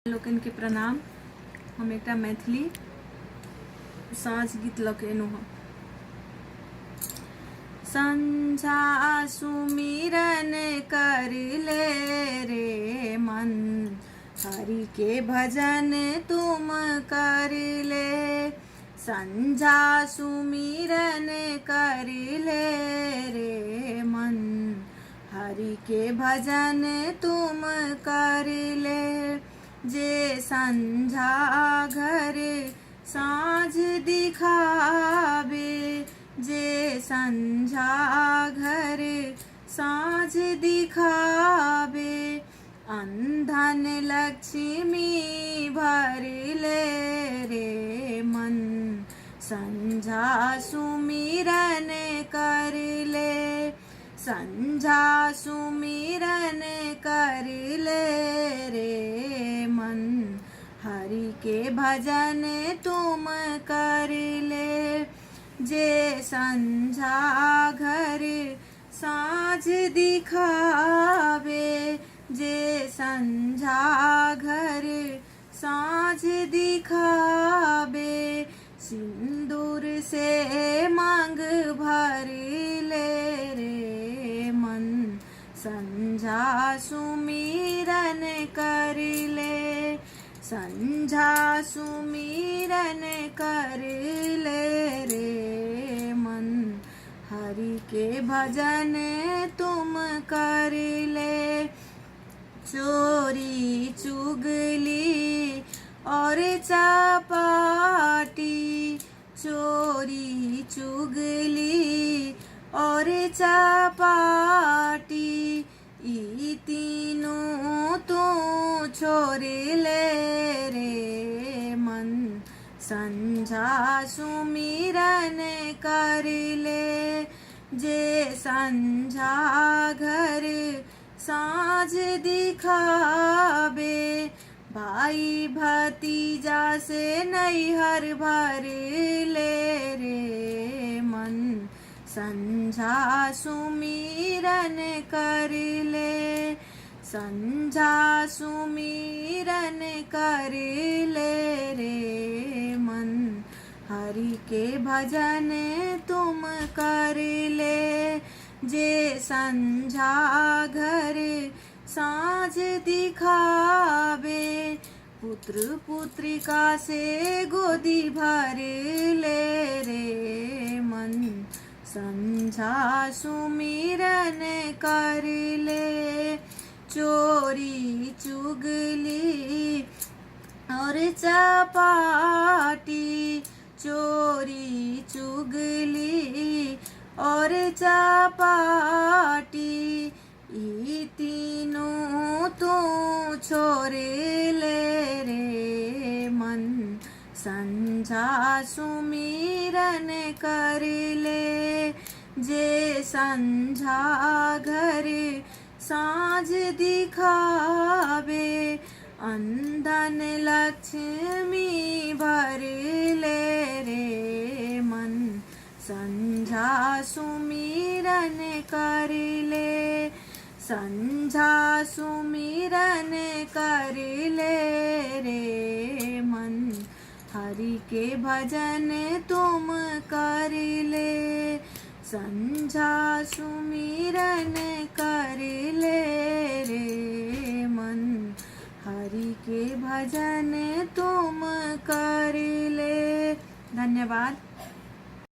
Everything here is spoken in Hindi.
लोकन के प्रणाम। हम एक मैथिली साँझ गीत लखेनु हम। संझा सुमिरन कर ले रे मन, हरि के भजन तुम कर ले। संझा सुमिरन कर ले रे मन, हरि के भजन तुम कर ले। जे संझा घर साँझ दिखावे, जे संझा घर साँझ दिखावे। अंधन लक्ष्मी भर ले रे मन, संझा सुमिरन कर ले। संझा सुमिरन कर ले रे मन, हरि के भजन तुम कर ले। जे संझा घर साँझ दिखावे, जे संझा घर साँझ दिखावे। सिंदूर से मांग भर ले रे मन, संझा सुमिरन कर ले। संझा सुमिरन कर ले रे मन, हरि के भजन तुम कर ले। चोरी चुगली और चपाटी, चोरी चुगली और चपाटी। ई तीनों तो छोड़ ले रे मन, संझा सुमिरन कर ले। जे संझा घर साँझ दिखावे, भाई भतीजा से नैहर भर ले रे मन, संझा सुमिरन कर ले। संझा सुमिरन कर ले रे मन, हरि के भजन तुम कर ले। जे संझा घर साँझ दिखावे, पुत्र पुत्रिका से गोदी भर ले रे मन, संझा सुमिरन कर ले। चोरी चुगली और चपाटी, चोरी चुगली और चपाटी। ई तीनों तो छोड़ ले रे मन, संझा सुमिरन कर ले। जे संझा घर साँझ दिखावे, अंधन लक्ष्मी भर ले रे मन, संझा सुमिरन कर ले। संझा सुमिरन कर ले रे मन, हरि के भजन तुम कर ले। संझा सुमिरन कर ले रे मन, हरि के भजन तुम कर ले। धन्यवाद।